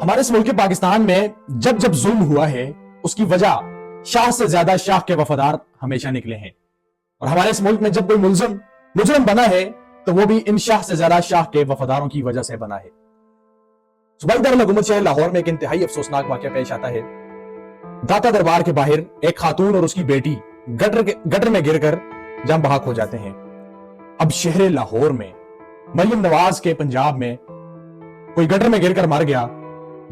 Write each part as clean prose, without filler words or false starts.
ہمارے اس ملک پاکستان میں جب جب ظلم ہوا ہے اس کی وجہ شاہ سے زیادہ شاہ کے وفادار ہمیشہ نکلے ہیں، اور ہمارے اس ملک میں جب کوئی مجرم بنا ہے تو وہ بھی ان شاہ سے زیادہ شاہ کے وفاداروں کی وجہ سے بنا ہے۔ صوبائی دارالحکومت شہر لاہور میں ایک انتہائی افسوسناک واقعہ پیش آتا ہے۔ داتا دربار کے باہر ایک خاتون اور اس کی بیٹی گٹر میں گر کر جاں بحق ہو جاتے ہیں۔ اب شہر لاہور میں مریم نواز کے پنجاب میں کوئی گٹر میں گر کر مر گیا،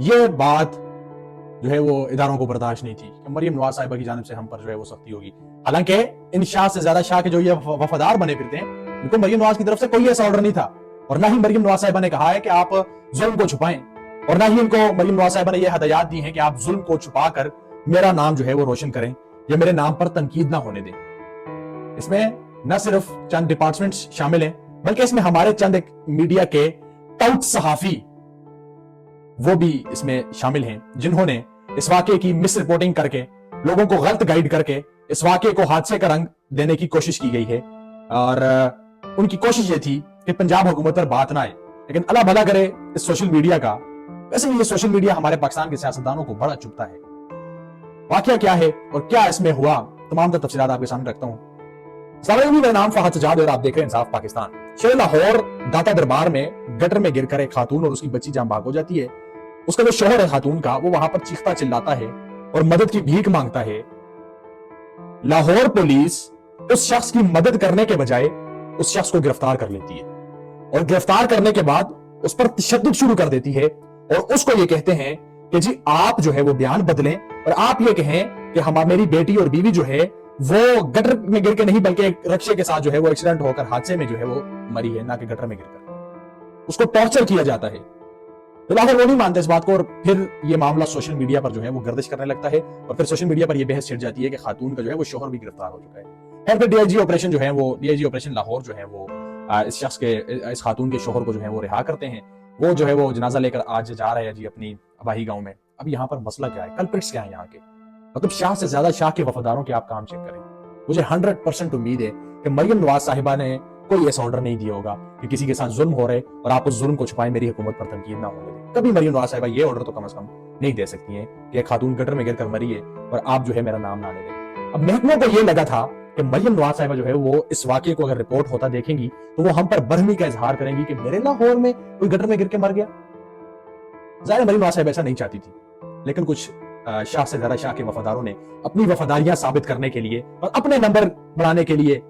یہ بات جو ہے وہ اداروں کو برداشت نہیں تھی کہ مریم نواز صاحبہ کی جانب سے ہم پر جو ہے وہ سختی ہوگی، حالانکہ ان شاہ سے زیادہ شاہ کے جو یہ وفادار بنے پھرتے ہیں ان کو مریم نواز کی طرف سے کوئی ایسا آرڈر نہیں تھا، اور نہ ہی مریم نواز صاحبہ نے کہا ہے کہ آپ ظلم کو چھپائیں، اور نہ ہی ان کو مریم نواز صاحبہ نے یہ ہدایات دی ہیں کہ آپ ظلم کو چھپا کر میرا نام جو ہے وہ روشن کریں یا میرے نام پر تنقید نہ ہونے دیں۔ اس میں نہ صرف چند ڈپارٹمنٹس شامل ہیں بلکہ اس میں ہمارے چند ایک میڈیا کے ٹاؤٹ صحافی وہ بھی اس میں شامل ہیں جنہوں نے اس واقعے کی مس رپورٹنگ کر کے لوگوں کو غلط گائیڈ کر کے اس واقعے کو حادثے کا رنگ دینے کی کوشش کی گئی ہے، اور ان کی کوشش یہ تھی کہ پنجاب حکومت پر بات نہ آئے، لیکن اللہ بھلا کرے اس سوشل میڈیا کا۔ ویسے یہ سوشل میڈیا ہمارے پاکستان کے سیاستدانوں کو بڑا چبھتا ہے۔ واقعہ کیا ہے اور کیا اس میں ہوا، تمام تر تفصیلات آپ کے سامنے رکھتا ہوں۔ السلام علیکم، میرا نام فہد سجاد ہے اور آپ دیکھ رہے ہیں انصاف پاکستان۔ شہر لاہور داتا دربار میں گٹر میں گر کر ایک خاتون اور اس کی بچی جاں بحق ہو جاتی ہے۔ اس کا جو شوہر ہے خاتون کا، وہ وہاں پر چیختا چلاتا ہے اور مدد کی بھیک مانگتا ہے۔ لاہور پولیس اس شخص کی مدد کرنے کے بجائے اس شخص کو گرفتار کر لیتی ہے، اور گرفتار کرنے کے بعد اس پر تشدد شروع کر دیتی ہے، اور اس کو یہ کہتے ہیں کہ جی آپ جو ہے وہ بیان بدلیں اور آپ یہ کہیں کہ میری بیٹی اور بیوی جو ہے وہ گٹر میں گر کے نہیں بلکہ ایک رکشے کے ساتھ جو ہے وہ ایکسیڈنٹ ہو کر حادثے میں جو ہے وہ مری ہے، نہ کہ گٹر میں گر کر۔ اس کو ٹارچر کیا جاتا ہے۔ تو لاہور وہ نہیں مانتے اس بات کو، اور پھر یہ معاملہ سوشل میڈیا پر جو ہے وہ گردش کرنے لگتا ہے، اور پھر سوشل میڈیا پر یہ بحث چھڑ جاتی ہے کہ خاتون کا جو ہے وہ شوہر بھی گرفتار ہو چکا ہے۔ پھر ڈی آئی جی آپریشن جو ہے وہ D I G operation Lahore جو ہے وہ اس خاتون کے شوہر کو جو ہے وہ رہا کرتے ہیں۔ وہ جو ہے وہ جنازہ لے کر آج جا رہے ہیں جی اپنی اباہی گاؤں میں۔ اب یہاں پر مسئلہ کیا ہے، کلپرٹس کیا ہیں یہاں کے، مطلب شاہ سے زیادہ شاہ کے وفاداروں کے آپ کام چیک کریں۔ مجھے 100% امید ہے کہ مریم نواز صاحبہ نے کوئی ایسا آرڈر نہیں دیا ہوگا کہ کسی کے ساتھ ظلم ہو رہے اور آپ اس ظلم کو چھپائیں، میری حکومت پر تنقید نہ ہونے دیں۔ کبھی مریم نواز صاحبہ یہ آرڈر تو کم از کم نہیں دے سکتی ہیں کہ ایک خاتون گٹر میں گر کر مری ہے اور آپ جو ہے میرا نام نہ لے دیں۔ اب محکموں کو یہ لگا تھا کہ مریم نواز صاحبہ جو ہے وہ اس واقعے کو اگر رپورٹ ہوتا دیکھیں گی تو وہ ہم پر برہمی کا اظہار کریں گی کہ میرے لاہور میں کوئی گٹر میں گر کے مر گیا۔ ظاہر مریم نواز صاحبہ ایسا نہیں چاہتی تھی، لیکن کچھ شاہ سے زیادہ شاہ کے وفاداروں نے اپنی وفاداریاں ثابت کرنے کے لیے اور اپنے نمبر بڑھانے کے لیے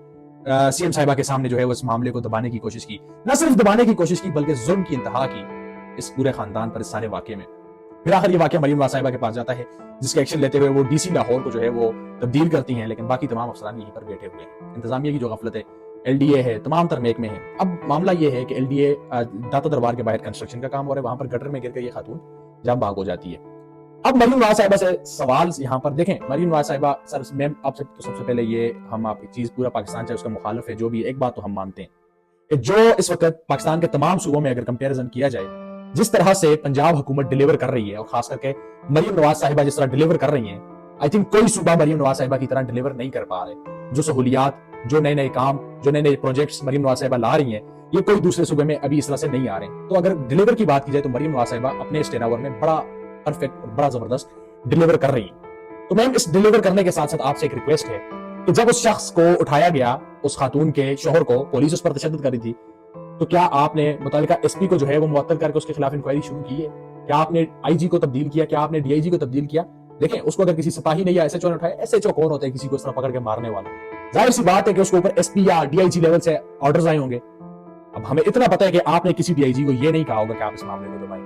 سی ایم صاحبہ کے سامنے جو ہے وہ اس معاملے کو دبانے کی کوشش کی، نہ صرف دبانے کی کوشش کی بلکہ ظلم کی انتہا کی اس پورے خاندان پر، اس سارے واقعے میں۔ پھر آخر یہ واقعہ مریم نواز صاحبہ کے پاس جاتا ہے، جس کا ایکشن لیتے ہوئے وہ ڈی سی لاہور کو جو ہے وہ تبدیل کرتی ہیں، لیکن باقی تمام افسران یہیں پر بیٹھے ہوئے ہیں۔ انتظامیہ کی جو غفلت ہے، ایل ڈی اے ہے، تمام تر محکمے ہیں۔ اب معاملہ یہ ہے کہ ایل ڈی اے داتا دربار کے باہر کنسٹرکشن کا کام ہو رہا ہے، وہاں پر گٹر میں گر کر یہ خاتون جاں بحق ہو جاتی ہے۔ اب مریم نواز صاحبہ سے سوال یہاں پر دیکھیں، مریم نواز صاحبہ سر میں آپ سے تو سب سے پہلے یہ ہم آپ ایک چیز، پورا پاکستان چاہے اس کا مخالف ہے جو بھی، ایک بات تو ہم مانتے ہیں کہ جو اس وقت پاکستان کے تمام صوبوں میں اگر کمپیریزن کیا جائے، جس طرح سے پنجاب حکومت ڈیلیور کر رہی ہے اور خاص کر کے مریم نواز صاحبہ جس طرح ڈیلیور کر رہی ہیں، آئی تھنک کوئی صوبہ مریم نواز صاحبہ کی طرح ڈیلیور نہیں کر پا رہے۔ جو سہولیات، جو نئے نئے کام، جو نئے نئے پروجیکٹس مریم نواز صاحبہ لا رہی ہیں، یہ کوئی دوسرے صوبے میں ابھی اس طرح سے نہیں آ رہے ہیں۔ تو اگر ڈیلیور کی بات کی جائے تو مریم نواز صاحبہ اپنے اس ٹین اوور میں بڑا پرفیکٹ اور بڑا زبردست ڈیلیور کر رہی ہیں۔ تو میم اس ڈیلیور کرنے کے ساتھ ساتھ آپ سے ایک ریکویسٹ ہے کہ جب اس شخص کو اٹھایا گیا، اس خاتون کے شوہر کو، پولیس اس پر تشدد کر رہی تھی، تو کیا آپ نے متعلقہ ایس پی کو جو ہے وہ معطل کر کے اس کے خلاف انکوائری شروع کی ہے؟ کیا آپ نے آئی جی کو تبدیل کیا؟ کیا آپ نے ڈی آئی جی کو تبدیل کیا؟ دیکھیں، اس کو اگر کسی سپاہی نے یا ایس ایچ او نے اٹھایا، ایس ایچ او کون ہوتا ہے کسی کو اس طرح پکڑ کے مارنے والا؟ ظاہر سی بات ہے کہ اس کو اوپر ایس پی یا ڈی آئی جی لیول سے آرڈرز آئے ہوں گے۔ اب ہمیں اتنا پتا ہے کہ آپ نے کسی ڈی آئی جی کو یہ نہیں کہا ہوگا کہ آپ اس معاملے کو دبائیں،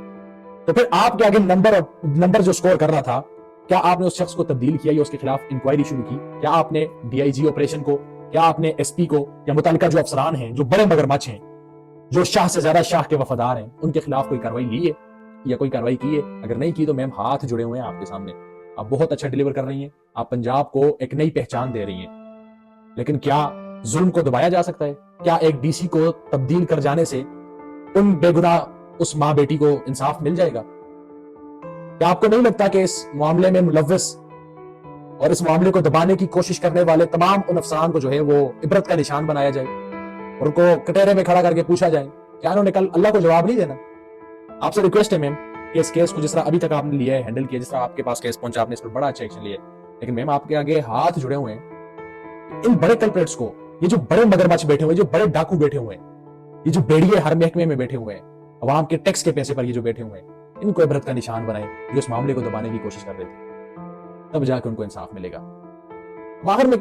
تو پھر آپ کے آگے نمبر جو سکور کر رہا تھا، کیا آپ نے اس شخص کو تبدیل کیا یا اس کے خلاف انکوائری شروع کی؟ کیا آپ نے ڈی آئی جی آپریشن کو، کیا آپ نے ایس پی کو یا متعلقہ جو افسران ہیں جو بڑے مگرمچھ ہیں، جو شاہ سے زیادہ شاہ کے وفادار ہیں، ان کے خلاف کوئی کارروائی لی ہے یا کوئی کارروائی کی ہے؟ اگر نہیں کی تو میم ہاتھ جڑے ہوئے ہیں آپ کے سامنے، آپ بہت اچھا ڈیلیور کر رہی ہیں، آپ پنجاب کو ایک نئی پہچان دے رہی ہیں، لیکن کیا ظلم کو دبایا جا سکتا ہے؟ کیا ایک ڈی سی کو تبدیل کر جانے سے ان بے گناہ اس ماں بیٹی کو انصاف مل جائے گا؟ کیا آپ کو نہیں لگتا کہ اس معاملے میں ملوث اور اس معاملے کو دبانے کی کوشش کرنے والے تمام ان افسران کو جو ہے وہ عبرت کا نشان بنایا جائے اور ان کو کٹہرے میں کھڑا کر کے پوچھا جائے؟ کیا انہوں نے کل اللہ کو جواب نہیں دینا؟ آپ سے ریکویسٹ ہے میم کہ اس کیس کو جس طرح ابھی تک آپ نے لیا ہے, ہینڈل کیا, جس طرح آپ کے پاس کیس پہنچا, آپ نے اس پر بڑا اچھا ایکشن لیا ہے, لیکن میم آپ کے آگے ہاتھ جڑے ہوئے ہیں ان بڑے کلپریٹس کو, یہ جو بڑے مگرمچھ بیٹھے ہوئے ہیں, جو بڑے ڈاکو بیٹھے ہوئے ہیں, یہ جو بیڑیے ہر محکمے میں بیٹھے ہوئے ہیں, عوام کے ٹیکس کے پیسے پر یہ جو بیٹھے ہوئے ہیں, ان کو عبرت کا نشان بنائیں, جو اس معاملے کو دبانے کی کوشش کر رہے تھے, تب جا کے ان کو انصاف ملے گا. آخر میں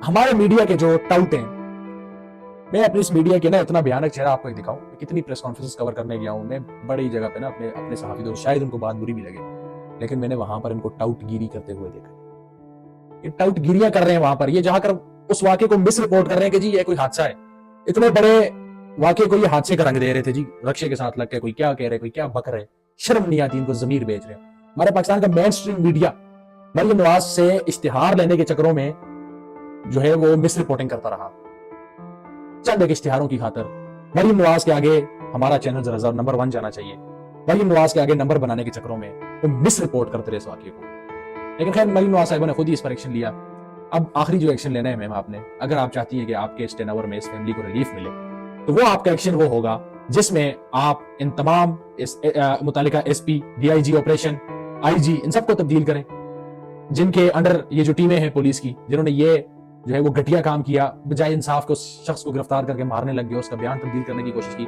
ہمارے میڈیا کے جو ٹاؤٹ ہیں, میں اپنی اس میڈیا کے نا اتنا بھیانک چہرہ آپ کو دکھاؤں, کتنی پریس کانفرنس کور کرنے گیا ہوں میں بڑی جگہ پہ نا اپنے صحافی دوست, شاید ان کو بات بری بھی لگے, لیکن میں نے وہاں پر ان کو ٹاؤٹ گیری کرتے ہوئے دیکھا. یہ ٹاؤٹ گیریاں کر رہے ہیں وہاں پر, یہ جہاں کر اس واقعے کو مس رپورٹ کر رہے ہیں کہ جی یہ کوئی حادثہ ہے. اتنے بڑے واقعے کو یہ حادثے کا رنگ دے رہے تھے جی, رکشے کے ساتھ لگ کے کوئی کیا کہہ رہے, کوئی کیا بک رہے, شرم نہیں آتی ان کو, ضمیر بیچ رہے ہیں. ہمارے پاکستان کا مین سٹریم میڈیا مریم نواز سے اشتہار لینے کے چکروں میں جو ہے وہ مس رپورٹنگ کرتا رہا, چند ایک اشتہاروں کی خاطر. مریم نواز کے آگے ہمارا چینل ذرا نمبر 1 جانا چاہیے, مریم نواز کے آگے نمبر بنانے کے چکروں میں وہ مس رپورٹ کرتے رہے اس واقعے کو. لیکن خیر مریم نواز صاحبہ نے خود ہی اس پر ایکشن لیا. اب آخری جو ایکشن لینا ہے میم آپ نے, اگر آپ چاہتی ہیں کہ آپ کے اس ٹین اوور میں اس فیملی کو ریلیف ملے, تو وہ آپ کا ایکشن وہ ہوگا جس میں آپ ان تمام متعلقہ S P, D I G operation, I G, ان سب کو تبدیل کریں, جن کے انڈر یہ جو ٹیمیں ہیں پولیس کی, جنہوں نے یہ جو ہے وہ گھٹیا کام کیا, بجائے انصاف کے اس شخص کو گرفتار کر کے مارنے لگ گئے, اس کا بیان تبدیل کرنے کی کوشش کی.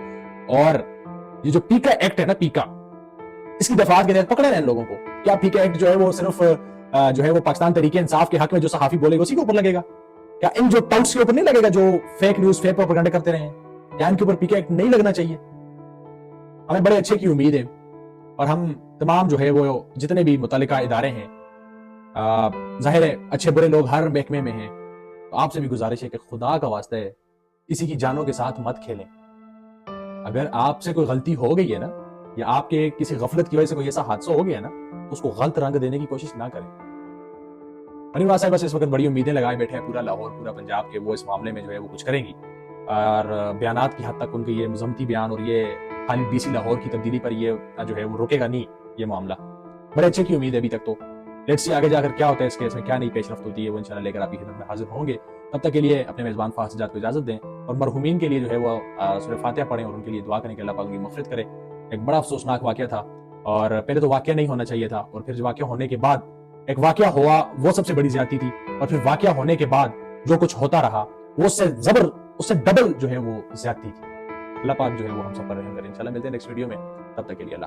اور یہ جو پیکا ایکٹ ہے نا, پیکا, اس کی دفعات کے تحت پکڑے رہے ہیں لوگوں کو. کیا پیکا ایکٹ جو ہے وہ صرف جو ہے وہ پاکستان تحریک انصاف کے حق میں جو صحافی بولے گا اسی کے اوپر لگے گا؟ کیا ان جو ٹاؤٹس کے اوپر نہیں لگے گا جو فیک نیوز, فیک پروپیگنڈا کرتے رہے ہیں؟ کیا ان کے اوپر پیکا ایکٹ نہیں لگنا چاہیے؟ ہمیں بڑے اچھے کی امید ہے, اور ہم تمام جو ہے وہ جتنے بھی متعلقہ ادارے ہیں, ظاہر ہے اچھے برے لوگ ہر محکمے میں ہیں, تو آپ سے بھی گزارش ہے کہ خدا کا واسطہ ہے کسی کی جانوں کے ساتھ مت کھیلیں. اگر آپ سے کوئی غلطی ہو گئی ہے نا, یا آپ کے کسی غفلت کی وجہ سے کوئی ایسا حادثہ ہو گیا نا, تو اس کو غلط رنگ دینے کی کوشش نہ کریں. مریم نواز صاحب بس اس وقت بڑی امیدیں لگائے بیٹھے ہیں, پورا لاہور, پورا پنجاب کے وہ اس معاملے میں جو ہے وہ کچھ کریں گی, اور بیانات کی حد تک ان کے یہ مذمتی بیان اور یہ خالی ڈی سی لاہور کی تبدیلی پر یہ جو ہے وہ روکے گا نہیں یہ معاملہ. بڑے اچھے کی امید ہے ابھی تک. تو لیٹس سی آگے جا کر کیا ہوتا ہے اس کیس میں, کیا نئی پیش رفت ہوتی ہے, وہ انشاءاللہ لے کر آپ کی خدمت میں حاضر ہوں گے. تب تک کے لیے اپنے میزبان فاضل سجاد کو اجازت دیں, اور مرحومین کے لیے جو ہے وہ سورہ فاتحہ پڑھیں, اور ان کے لیے دعا کریں کہ اللہ پاک ان کی مغفرت کرے. ایک بڑا افسوسناک واقعہ تھا, اور پہلے تو واقعہ نہیں ہونا چاہیے تھا, اور پھر جو واقعہ ہونے کے بعد ایک واقعہ ہوا وہ سب سے بڑی زیادتی تھی, اور پھر واقعہ ہونے کے بعد جو کچھ ہوتا رہا وہ اس سے ڈبل جو ہے وہ زیادتی تھی. اللہ پاک جو ہے وہ ہم سب پر رحم کرے. انشاءاللہ ملتے ہیں نیکسٹ ویڈیو میں, تب تک کے لیے اللہ.